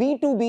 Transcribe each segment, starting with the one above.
B2B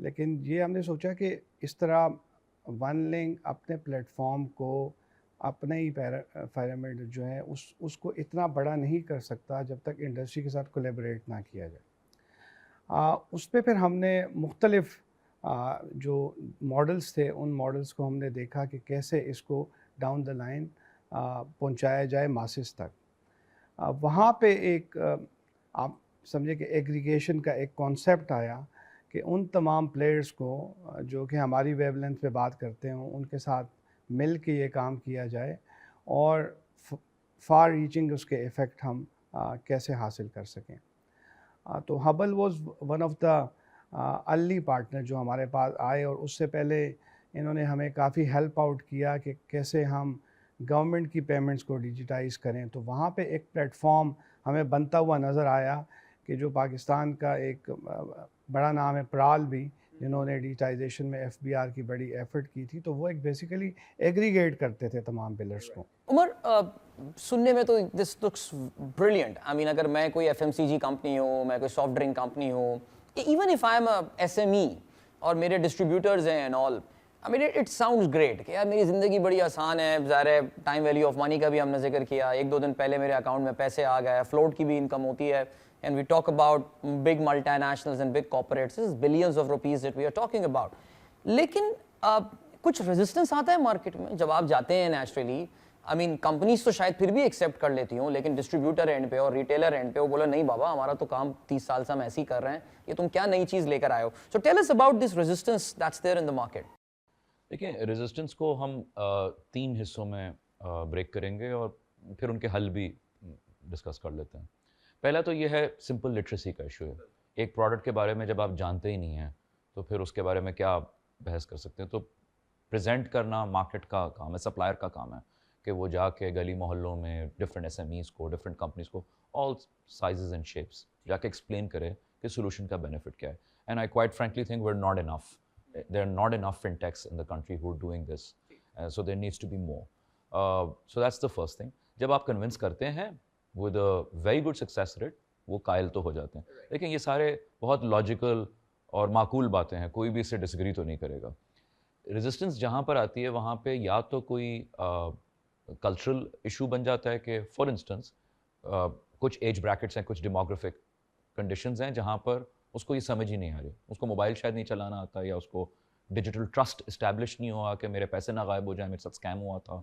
لیکن یہ ہم نے سوچا کہ اس طرح ون لنک اپنے پلیٹ فارم کو اپنے ہی پیرامڈ جو ہے اس کو اتنا بڑا نہیں کر سکتا جب تک انڈسٹری کے ساتھ کولیبریٹ نہ کیا جائے. اس پہ پھر ہم نے مختلف جو ماڈلز تھے ان ماڈلز کو ہم نے دیکھا کہ کیسے اس کو ڈاؤن دا لائن پہنچایا جائے ماسز تک. وہاں پہ ایک آپ سمجھے کہ ایگریگیشن کا ایک کانسیپٹ آیا کہ ان تمام پلیئرز کو جو کہ ہماری ویو لینتھ پہ بات کرتے ہوں ان کے ساتھ مل کے یہ کام کیا جائے اور فار ریچنگ اس کے ایفیکٹ ہم کیسے حاصل کر سکیں. تو Hubble was one of the early partner جو ہمارے پاس آئے, اور اس سے پہلے انہوں نے ہمیں کافی ہیلپ آؤٹ کیا کہ کیسے ہم گورنمنٹ کی پیمنٹس کو ڈیجیٹائز کریں. تو وہاں پہ ایک پلیٹ فارم ہمیں بنتا ہوا نظر آیا کہ جو پاکستان کا ایک بڑا نام ہے پرال بھی, جنہوں نے ڈیجیٹائزیشن میں ایف بی آر کی بڑی ایفرٹ کی تھی, تو وہ ایک بیسیکلی ایگریگیٹ کرتے تھے تمام پلرس کو. عمر, سننے میں تو دس لکس بریلینٹ. آئی مین اگر میں کوئی F M C G company ہوں, میں کوئی سافٹ ڈرنک کمپنی ہوں, even if I'm a S M E اور میرے ڈسٹریبیوٹرز ہیں and all, I mean it sounds great کہ یار میری زندگی بڑی آسان ہے. ظاہر ہے ٹائم ویلیو آف منی کا بھی ہم نے ذکر کیا, 1-2 دن پہلے میرے اکاؤنٹ میں پیسے آ گئے, فلوٹ کی بھی انکم ہوتی ہے. And we talk about big multinationals and big corporates, this is billions of rupees that we are talking about. لیکن کچھ ریزسٹنس آتا ہے مارکیٹ میں جب آپ جاتے ہیں نیچرلی. آئی مین کمپنیز تو شاید پھر بھی ایکسیپٹ کر لیتی ہوں, لیکن ڈسٹریبیوٹر اینڈ پہ اور ریٹیلر اینڈ پہ وہ بولا نہیں بابا ہمارا تو کام 30 سال سے ہم ایسے ہی کر رہے ہیں, یہ تم کیا نئی چیز لے کر آئے ہو. So tell us about this resistance that's there in the market. دیکھیں, ریزسٹنس کو ہم 3 حصوں میں بریک کریں گے اور پھر ان کے حل بھی ڈسکس کر لیتے ہیں. پہلا تو یہ ہے سمپل لٹریسی کا ایشو ہے. ایک پروڈکٹ کے بارے میں جب آپ جانتے ہی نہیں ہیں تو پھر اس کے بارے میں کیا بحث کر سکتے ہیں. تو پریزنٹ کرنا مارکیٹ کا کام ہے, سپلائر کا کام ہے کہ وہ جا کے گلی محلوں میں ڈفرینٹ ایس ایم ایز کو, ڈفرینٹ کمپنیز کو, آل سائزز اینڈ شیپس جا کے ایکسپلین کرے کہ سولوشن کا بینیفٹ کیا ہے. And I quite frankly think we are not enough, there are not enough fintechs in the country who doing this, so there needs to be more. So that's the first thing. جب آپ convince کرتے ہیں with a very good success rate, وہ قائل تو ہو جاتے ہیں. لیکن یہ سارے بہت لاجیکل اور معقول باتیں ہیں, کوئی بھی اس سے ڈس ایگری تو نہیں کرے گا. ریزسٹنس جہاں پر آتی ہے وہاں پہ یا تو کوئی کلچرل ایشو بن جاتا ہے کہ فار انسٹنس کچھ ایج بریکٹس ہیں, کچھ ڈیموگرافک کنڈیشنز ہیں جہاں پر اس کو یہ سمجھ ہی نہیں آ رہی, اس کو موبائل شاید نہیں چلانا آتا, یا اس کو ڈیجیٹل ٹرسٹ اسٹیبلش نہیں ہوا کہ میرے پیسے نہ غائب ہو جائیں, میرے ساتھ اسکیم ہوا تھا.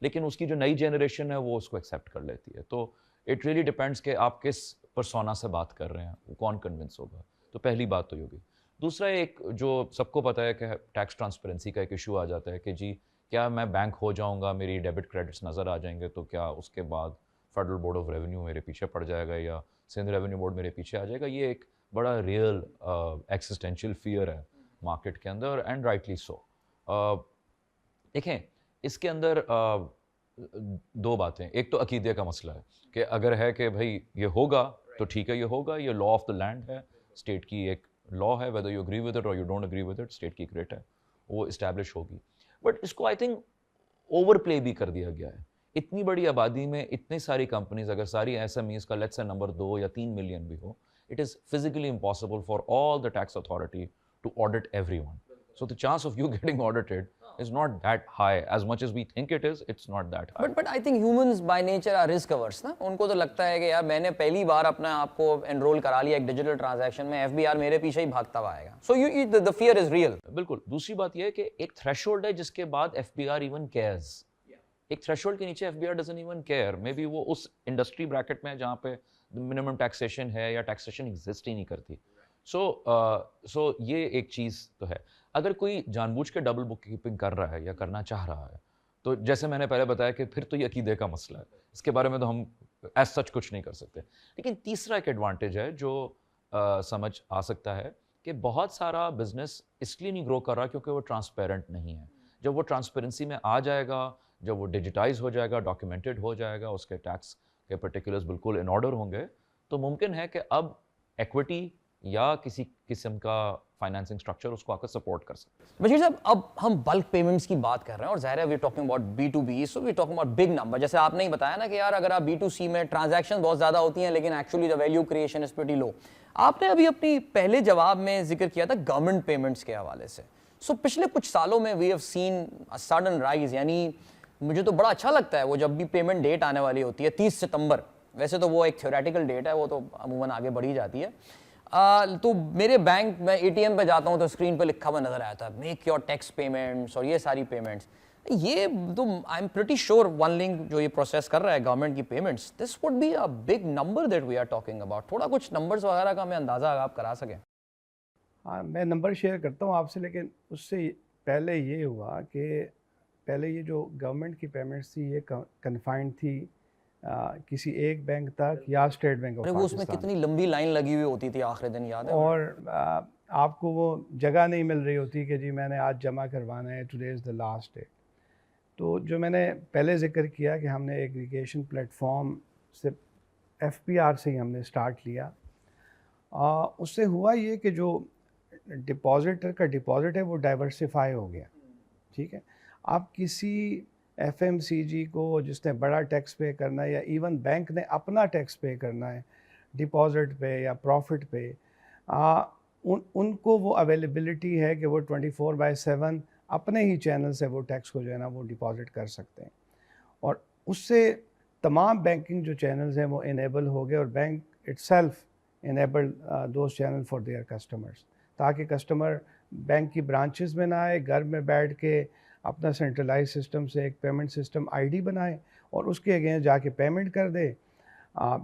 لیکن اس کی جو نئی جنریشن ہے وہ اس کو ایکسیپٹ کر لیتی ہے. تو اٹ ریئلی ڈپینڈس کہ آپ کس پرسونا سے بات کر رہے ہیں, وہ کون کنونس ہوگا. تو پہلی بات تو یہ ہوگی. دوسرا ایک جو سب کو پتہ ہے کہ ٹیکس ٹرانسپیرنسی کا ایک ایشو آ جاتا ہے کہ جی کیا میں بینک ہو جاؤں گا, میری ڈیبٹ کریڈٹس نظر آ جائیں گے, تو کیا اس کے بعد فیڈرل بورڈ آف ریونیو میرے پیچھے پڑ جائے گا یا سندھ ریونیو بورڈ میرے پیچھے آ جائے گا. یہ ایک بڑا ریئل ایکسسٹینشیل فیئر ہے مارکیٹ کے اندر, اینڈ رائٹلی سو. دیکھیں اس کے اندر 2 باتیں. ایک تو عقیدے کا مسئلہ ہے کہ اگر ہے کہ بھائی یہ ہوگا تو ٹھیک ہے, یہ ہوگا, یہ لا آف دا لینڈ ہے, اسٹیٹ کی ایک لا ہے, whether you agree with it or you don't agree with it, state کی ایک ریٹ ہے, وہ اسٹیبلش ہوگی. بٹ اس کو آئی تھنک اوور پلے بھی کر دیا گیا ہے. اتنی بڑی آبادی میں اتنی ساری کمپنیز, اگر ساری ایس ایم ایز کا لیٹس سے نمبر 2 یا 3 ملین بھی ہو, it is physically impossible for all the tax authority to audit everyone. So the chance of you getting audited is not that high. As much as we think it is, it's not that high. But I think humans by nature are risk averse نا. ان کو تو لگتا ہے کہ یار میں نے پہلی بار اپنا آپ کو انرول کرا لیا ایک ڈیجیٹل ٹرانزیکشن میں, ایف بی آر میرے پیچھے ہی بھاگتا ہوا آئے گا. So the fear is real. بالکل. دوسری بات یہ ہے کہ ایک تھریش ہولڈ ہے جس کے بعد F B R even cares. ایک تھریش ہولڈ کے نیچے F B R doesn't even care. Maybe وہ اس انڈسٹری بریکٹ میں جہاں پہ منیمم ٹیکسیشن ہے یا ٹیکسیشن ایگزسٹ ہی نہیں کرتی. سو یہ ایک چیز تو ہے. اگر کوئی جان بوجھ کے ڈبل بک کیپنگ کر رہا ہے یا کرنا چاہ رہا ہے تو جیسے میں نے پہلے بتایا کہ پھر تو یہ عقیدے کا مسئلہ ہے, اس کے بارے میں تو ہم ایز سچ کچھ نہیں کر سکتے. لیکن تیسرا ایک ایڈوانٹیج ہے جو سمجھ آ سکتا ہے کہ بہت سارا بزنس اس لیے نہیں گرو کر رہا کیونکہ وہ ٹرانسپیرنٹ نہیں ہے. جب وہ ٹرانسپیرنسی میں آ جائے گا, جب وہ ڈیجیٹائز ہو جائے گا, ڈاکیومنٹڈ ہو جائے گا, اس کے ٹیکس کے پرٹیکولرز بالکل ان آرڈر ہوں گے, تو ممکن ہے کہ اب ایکویٹی یا کسی قسم کا فائنینسنگ اسٹرکچر اس کو آ کر سپورٹ کر سکتے ہیں. بشیر صاحب اب ہم بلک پیمنٹس کی بات کر رہے ہیں اور ظاہر ہے we talking about B2B, so we talking about big number. جیسے آپ نے ہی بتایا نا کہ یار اگر آپ B2C میں ٹرانزیکشن بہت زیادہ ہوتی ہیں لیکن actually the value creation is pretty low. آپ نے ابھی اپنی پہلے جواب میں ذکر کیا تھا گورنمنٹ پیمنٹس کے حوالے سے. سو پچھلے کچھ سالوں میں we have seen sudden rise, یعنی مجھے تو بڑا اچھا لگتا ہے وہ جب بھی پیمنٹ ڈیٹ آنے والی ہوتی ہے 30 ستمبر, ویسے تو وہ ایک تھیوریٹیکل ڈیٹ ہے, وہ تو عموماً آگے بڑھی جاتی ہے, تو میرے بینک میں ATM پہ جاتا ہوں تو اسکرین پہ لکھا ہوا نظر آتا ہے میک یور ٹیکس پیمنٹس اور یہ ساری پیمنٹس. یہ تو I am pretty sure one link جو یہ پروسیس کر رہا ہے گورنمنٹ کی payments, this would be a big number that we are talking about. تھوڑا کچھ نمبرز وغیرہ کا ہمیں اندازہ آپ کرا سکیں. ہاں میں نمبر شیئر کرتا ہوں آپ سے, لیکن اس سے پہلے یہ ہوا کہ پہلے یہ جو گورنمنٹ کی پیمنٹس تھی یہ کنفائنڈ تھی کسی ایک بینک تک یا اسٹیٹ بینک آف وہ اس میں کتنی لمبی لائن لگی ہوئی ہوتی تھی آخری دن, یاد ہے, اور آپ کو وہ جگہ نہیں مل رہی ہوتی کہ جی میں نے آج جمع کروانا ہے, today is the last day. تو جو میں نے پہلے ذکر کیا کہ ہم نے ایگریگیشن پلیٹ فارم سے FPR سے ہی ہم نے اسٹارٹ لیا, اس سے ہوا یہ کہ جو ڈپازٹر کا ڈپازٹ ہے وہ ڈائیورسفائی ہو گیا. ٹھیک ہے, آپ کسی FMCG کو جس نے بڑا ٹیکس پے کرنا ہے یا ایون بینک نے اپنا ٹیکس پے کرنا ہے ڈپازٹ پہ یا پروفٹ پہ, ان کو وہ اویلیبلٹی ہے کہ وہ 24/7 اپنے ہی چینل سے وہ ٹیکس کو جو ہے نا وہ ڈپازٹ کر سکتے ہیں. اور اس سے تمام بینکنگ جو چینلز ہیں وہ انیبل ہو گئے, اور bank itself enable those channel for their customers, تاکہ کسٹمر بینک کی برانچز میں نہ آئے, گھر میں بیٹھ کے اپنا سینٹرلائز سسٹم سے ایک پیمنٹ سسٹم ID بنائے اور اس کے اگینسٹ جا کے پیمنٹ کر دے.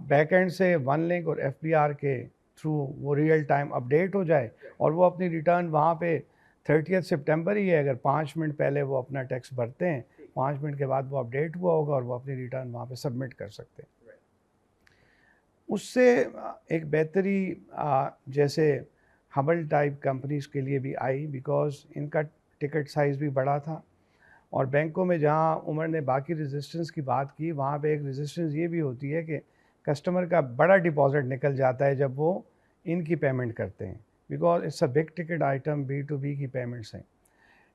بیک اینڈ سے ون لنک اور FPR کے تھرو وہ ریئل ٹائم اپڈیٹ ہو جائے, اور وہ اپنی ریٹرن وہاں پہ 30 سپٹمبر ہی ہے, اگر 5 منٹ پہلے وہ اپنا ٹیکس بھرتے ہیں 5 منٹ کے بعد وہ اپڈیٹ ہوا ہوگا اور وہ اپنی ریٹرن وہاں پہ سبمٹ کر سکتے ہیں. اس سے ایک بہتری جیسے ہبل ٹائپ کمپنیز کے لیے بھی آئی, بیکاز ان کا ٹکٹ سائز بھی بڑا تھا, اور بینکوں میں جہاں عمر نے باقی ریزسٹنس کی بات کی وہاں پہ ایک ریزسٹنس یہ بھی ہوتی ہے کہ کسٹمر کا بڑا ڈپازٹ نکل جاتا ہے جب وہ ان کی پیمنٹ کرتے ہیں, because it's a big ticket item, B2B کی پیمنٹس ہیں.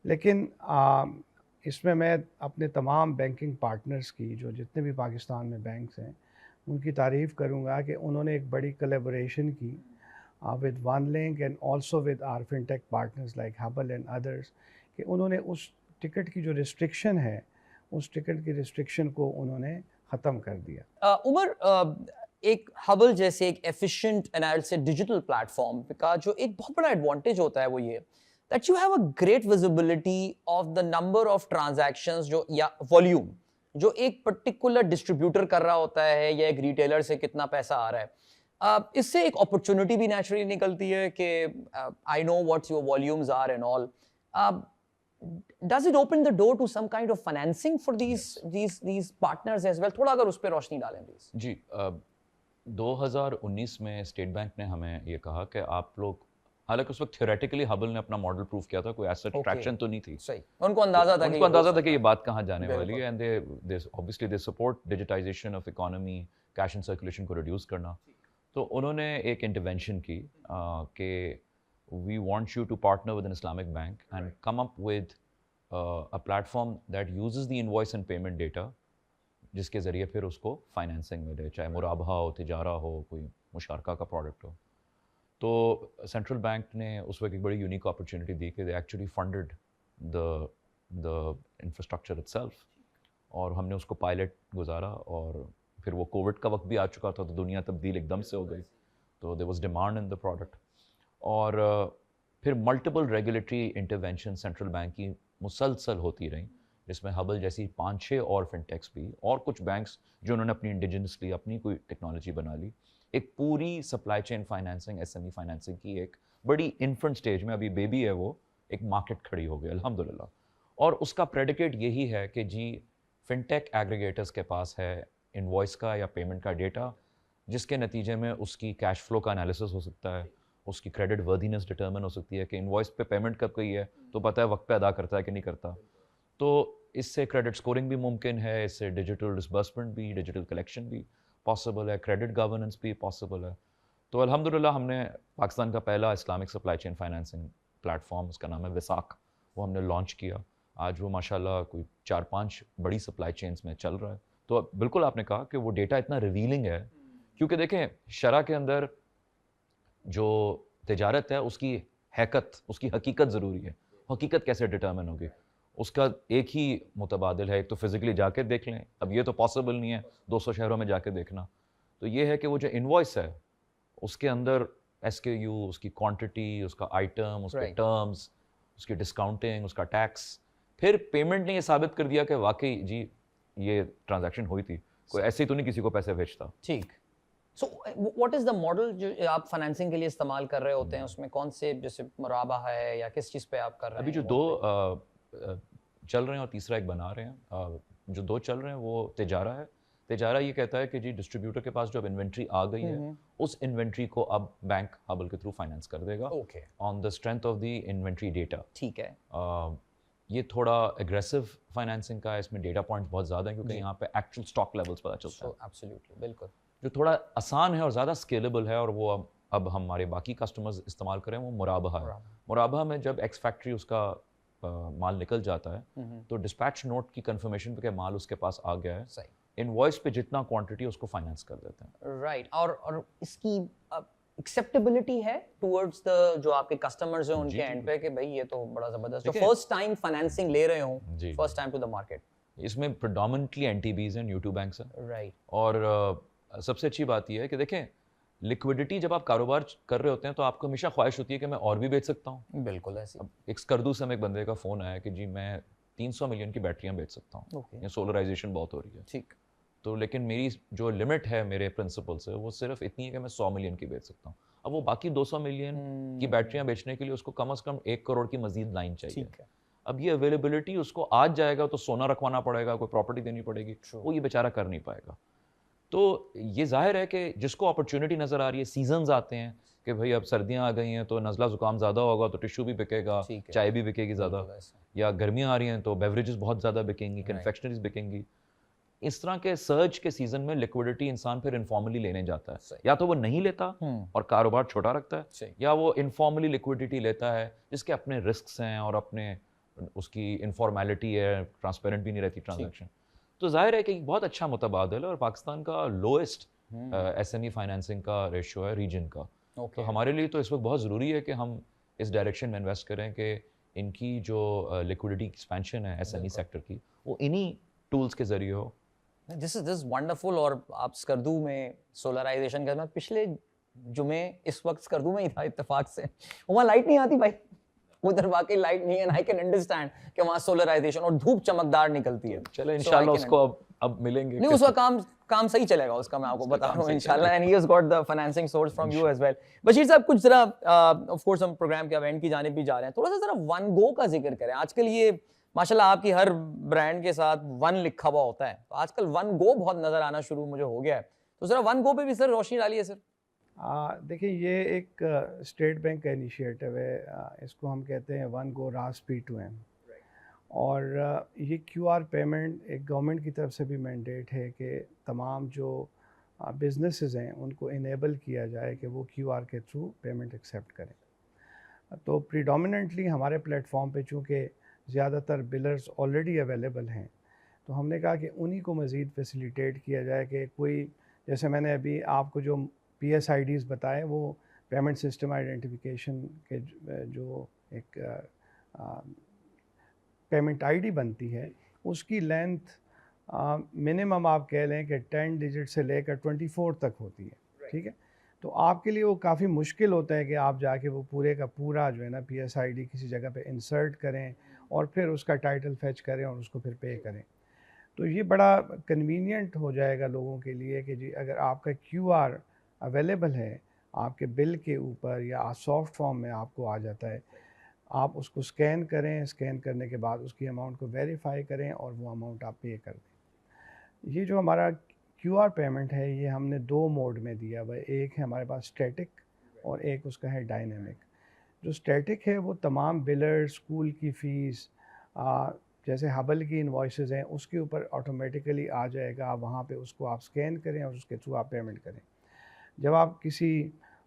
لیکن اس میں اپنے تمام بینکنگ پارٹنرز کی جو جتنے بھی پاکستان میں بینکس ہیں ان کی تعریف کروں گا کہ انہوں نے ایک بڑی کولیبوریشن کی with OneLink and also with our fintech partners like Hubble and others, کہ انہوں نے اس ٹکٹ کی جو ریسٹرکشن ہے اس ٹکٹ کی ریسٹرکشن کو انہوں نے ختم کر دیا. عمر, ایک ہبل جیسے ایک efficient analysis digital plate form کا جو ایک بہت بڑا ایڈوانٹیج ہوتا ہے وہ یہ that you have a great visibility of the number of transactions جو یا والیوم جو ایک پرٹیکولر ڈسٹریبیوٹر کر رہا ہوتا ہے یا ایک ریٹیلر سے کتنا پیسہ آ رہا ہے. اس سے ایک اپرچونٹی بھی نیچرلی نکلتی ہے کہ I know what your volumes are and all. Does it open the door to some kind of financing for these partners as well? تھوڑا اگر اس پہ روشنی ڈالیں پلیز. جی, 2019 میں اسٹیٹ بینک نے ہمیں یہ کہا کہ آپ لوگ, حالانکہ اس وقت تھیوریٹیکلی ہبل نے اپنا ماڈل پروف کیا تھا, کوئی ایسا ٹریکشن تو نہیں تھی, صحیح, ان کو اندازہ تھا کہ یہ بات کہاں جانے والی ہے, and obviously they support digitization of economy, cash in circulation کو ریڈیوس کرنا. تو انہوں نے ایک انٹرونشن کی کہ we want you to partner with an Islamic bank and come up with a platform that uses the invoice and payment data, جس کے ذریعے پھر اس کو فائنینسنگ ملے, چاہے مرابحہ ہو, تجارہ ہو, کوئی مشارکہ کا پروڈکٹ ہو. تو سینٹرل بینک نے اس وقت ایک بڑی یونیک اپرچونیٹی دی کہ they actually funded the infrastructure itself, اور ہم نے اس کو پائلٹ گزارا, اور پھر وہ کووڈ کا وقت بھی آ چکا تھا تو دنیا تبدیل ایک دم سے ہو گئی, تو there was demand in the product. اور پھر multiple regulatory intervention central bank کی مسلسل ہوتی رہیں, جس میں ہبل جیسی 5-6 اور فنٹیکس بھی, اور کچھ بینکس جو انہوں نے اپنی انڈیجنسلی اپنی کوئی ٹیکنالوجی بنا لی. ایک پوری supply chain financing, SME financing کی ایک بڑی انفنٹ سٹیج میں, ابھی بیبی ہے وہ, ایک مارکیٹ کھڑی ہو گئی الحمدللہ. اور اس کا پریڈیکیٹ یہی ہے کہ جی فنٹیک ایگریگیٹرز کے پاس ہے انوائس کا یا پیمنٹ کا ڈیٹا, جس کے نتیجے میں اس کی کیش فلو کا انالیسس ہو سکتا ہے, اس کی کریڈٹ ورتھینس ڈٹرمن ہو سکتی ہے کہ انوائس پہ پیمنٹ کب گئی ہے تو پتہ ہے وقت پہ ادا کرتا ہے کہ نہیں کرتا. تو اس سے کریڈٹ سکورنگ بھی ممکن ہے, اس سے ڈیجیٹل ڈسبرسمنٹ بھی, ڈیجیٹل کلیکشن بھی پاسبل ہے, کریڈٹ گورننس بھی پاسبل ہے. تو الحمدللہ ہم نے پاکستان کا پہلا Islamic supply chain financing platform, اس کا نام ہے وساک، وہ ہم نے لانچ کیا. آج وہ ماشاءاللہ کوئی 4-5 بڑی سپلائی چینز میں چل رہا ہے. تو بالکل آپ نے کہا کہ وہ ڈیٹا اتنا ریویلنگ ہے، کیونکہ دیکھیں شرح کے اندر جو تجارت ہے اس کی حقیقت ضروری ہے. حقیقت کیسے ڈٹرمن ہوگی؟ اس کا ایک ہی متبادل ہے، ایک تو فزیکلی جا کے دیکھ لیں. اب یہ تو پاسبل نہیں ہے 200 شہروں میں جا کے دیکھنا. تو یہ ہے کہ وہ جو انوائس ہے اس کے اندر SKU، اس کی کوانٹٹی، اس کا آئٹم، اس کے ٹرمز، اس کی ڈسکاؤنٹنگ، اس کا ٹیکس، پھر پیمنٹ نے یہ ثابت کر دیا کہ واقعی جی یہ ٹرانزیکشن ہوئی تھی، کوئی ایسے ہی تو نہیں کسی کو پیسے بھیجتا. ٹھیک. So what is the model جو آپ فائنینسنگ کے لیے استعمال کر رہے ہوتے ہیں؟ اس میں کون سے جیسے مرابہ ہے یا کس چیز پہ آپ کر رہے ہیں؟ ابھی جو 2 چل رہے ہیں اور تیسرا ایک بنا رہے ہیں. جو 2 چل رہے ہیں وہ تجارہ ہے. تجارہ یہ کہتا ہے کہ جی ڈسٹریبیوٹر کے پاس جو اب انوینٹری آ گئی ہے اس انوینٹری کو اب بینک ہبل کے تھرو فائنینس کر دے گا on the strength of the inventory data. ٹھیک ہے. یہ تھوڑا اگریسو فائنینسنگ کا ہے، اس میں ڈیٹا پوائنٹس بہت زیادہ ہیں کیونکہ یہاں پہ ایکچوئل اسٹاک لیولس پتہ چلتا ہے. ایبسلیوٹلی، بالکل. جو تھوڑا آسان ہے اور زیادہ اسکیلیبل ہے اور وہ اب ہمارے باقی کسٹمرز استعمال کریں وہ مرابحہ ہے. مرابحہ میں جب ایکس فیکٹری اس کا مال نکل جاتا ہے تو ڈسپیچ نوٹ کی کنفرمیشن پہ کہ مال اس کے پاس آ گیا ہے، انوائس پہ جتنا کوانٹٹی اس کو فائنینس کر دیتے ہیں. رائٹ. اور اس کی ایکسیپٹیبلٹی ہے ٹورڈز دا جو آپ کے کسٹمرز ہیں ان کے اینڈ پہ کہ بھائی یہ تو بڑا زبردست، جو فرسٹ ٹائم فائنینسنگ لے رہے ہوں، first time to the market. اس میں پریڈومنٹلی NTBs ہیں، نیو ٹو بینکس ہیں. رائٹ. اور سب سے اچھی بات یہ ہے کہ دیکھیں لکوڈیٹی جب آپ کاروبار کر رہے ہوتے ہیں تو آپ کو ہمیشہ خواہش ہوتی ہے کہ میں اور بھی بیچ سکتا ہوں. بالکل ایسی. ایک اسکردو سے ہمیں ایک بندے کا فون آیا کہ جی میں 300 ملین کی بیٹریاں بیچ سکتا ہوں، یہ سولرائزیشن بہت ہو رہی ہے. ٹھیک. تو لیکن میری جو لمٹ ہے میرے پرنسپل سے وہ صرف اتنی ہے کہ میں 100 ملین کی بیچ سکتا ہوں. اب وہ باقی 200 ملین کی بیٹریاں بیچنے کے لیے اس کو کم از کم 1 کروڑ کی مزید لائن چاہیے. اب یہ اویلیبلٹی اس کو آج جائے گا تو سونا رکھوانا پڑے گا، کوئی پراپرٹی دینی پڑے گی، وہ یہ بیچارہ کر نہیں پائے گا. تو یہ ظاہر ہے کہ جس کو اپرچونٹی نظر آ رہی ہے، سیزنز آتے ہیں کہ بھائی اب سردیاں آ گئی ہیں تو نزلہ زکام زیادہ ہوگا تو ٹشو بھی بکے گا، چائے بھی بکے گی زیادہ، یا گرمیاں آ رہی ہیں تو بیوریجز بہت زیادہ بکیں گی، کنفیکشنریز بکیں گی. اس طرح کے سرج کے سیزن میں لیکوڈیٹی انسان پھر انفارملی لینے جاتا ہے. یا تو وہ نہیں لیتا اور کاروبار چھوٹا رکھتا ہے، یا وہ انفارملی لیکوڈیٹی لیتا ہے جس کے اپنے رسکس ہیں اور اپنے اس کی انفارمیلٹی ہے، ٹرانسپیرنٹ بھی نہیں رہتی ٹرانزیکشن. تو ظاہر ہے کہ بہت اچھا متبادل ہے اور پاکستان کا لوئسٹ SME فائنینسنگ کا ریشو ہے ریجن کا. تو ہمارے لیے تو اس وقت بہت ضروری ہے کہ ہم اس ڈائریکشن میں انویسٹ کریں کہ ان کی جو لیکوڈیٹی ایکسپینشن ہے SME سیکٹر کی وہ انہی ٹولز کے ذریعے ہو. دس از ونڈرفل. اور آپ اسکردو میں سولرائزیشن کا، میں پچھلے جمعے اس وقت اسکردو میں ہی تھا اتفاق سے، وہاں لائٹ نہیں آتی بھائی، ادھر واقعی لائٹ نہیں ہے. آئی کین انڈرسٹینڈ کہ وہاں سولرائزیشن اور دھوپ چمکدار نکلتی ہے. چلے انشاءاللہ اس کو اب ملیں گے. نہیں اس کا کام صحیح چلے گا اس کا، میں آپ کو بتا رہا ہوں انشاءاللہ. And he has got the financing source from you as well. Bashir صاحب کچھ ذرا آف کورس ہم پروگرام کے اینڈ کی جانب بھی جا رہے ہیں، تھوڑا سا ذرا ون گو کا ذکر کریں. آج کل یہ ماشاءاللہ آپ کی ہر برانڈ کے ساتھ ون لکھا ہوا ہوتا ہے، تو آج کل ون گو بہت نظر آنا شروع مجھے ہو گیا ہے. تو ذرا ون گو پہ بھی سر روشنی ڈالیے سر. دیکھیں یہ ایک اسٹیٹ بینک کا انیشیٹو ہے، اس کو ہم کہتے ہیں ون گو راس P2M. اور یہ QR پیمنٹ ایک گورنمنٹ کی طرف سے بھی مینڈیٹ ہے کہ تمام جو بزنسز ہیں ان کو انیبل کیا جائے کہ وہ QR کے تھرو پیمنٹ ایکسیپٹ کریں. تو پریڈومیننٹلی ہمارے پلیٹ فارم پہ چونکہ زیادہ تر بلرز آلریڈی اویلیبل ہیں، تو ہم نے کہا کہ انہی کو مزید فیسیلیٹیٹ کیا جائے کہ کوئی، جیسے میں نے ابھی آپ کو جو PSIDs بتائے، وہ پیمنٹ سسٹم آئیڈینٹیفیکیشن کے جو ایک پیمنٹ ID بنتی ہے، اس کی لینتھ منیمم آپ کہہ لیں کہ 10 ڈیجٹ سے لے کر 24 تک ہوتی ہے. ٹھیک ہے. تو آپ کے لیے وہ کافی مشکل ہوتا ہے کہ آپ جا کے وہ پورے کا پورا جو ہے نا PSID کسی جگہ پہ انسرٹ کریں اور پھر اس کا ٹائٹل فیچ کریں اور اس کو پھر پے کریں. تو یہ بڑا کنوینئنٹ ہو جائے گا لوگوں کے لیے کہ جی اگر آپ کا QR اویلیبل ہے آپ کے بل کے اوپر یا سافٹ فارم میں آپ کو آ جاتا ہے، آپ اس کو اسکین کریں، اسکین کرنے کے بعد اس کی اماؤنٹ کو ویریفائی کریں اور وہ اماؤنٹ آپ پے کر دیں. یہ جو ہمارا QR پیمنٹ ہے یہ ہم نے 2 موڈ میں دیا ہوا ہے. ایک ہے ہمارے پاس اسٹیٹک اور ایک اس کا ہے ڈائنامک. جو اسٹیٹک ہے وہ تمام بلر، اسکول کی فیس، جیسے ہبل کی انوائسز ہیں اس کے اوپر آٹومیٹیکلی آ جائے گا. وہاں پہ اس کو آپ اسکین کریں اور اس کے تھرو آپ پیمنٹ کریں. جب آپ کسی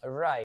Right.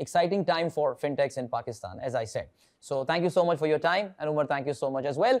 exciting time for fintechs in Pakistan, as I said. So thank you so much for your time, and Umar, thank you so much as well.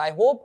I hope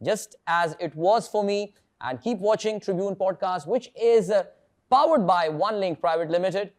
just as it was for me. And keep watching Tribune podcast, which is powered by OneLink Private Limited.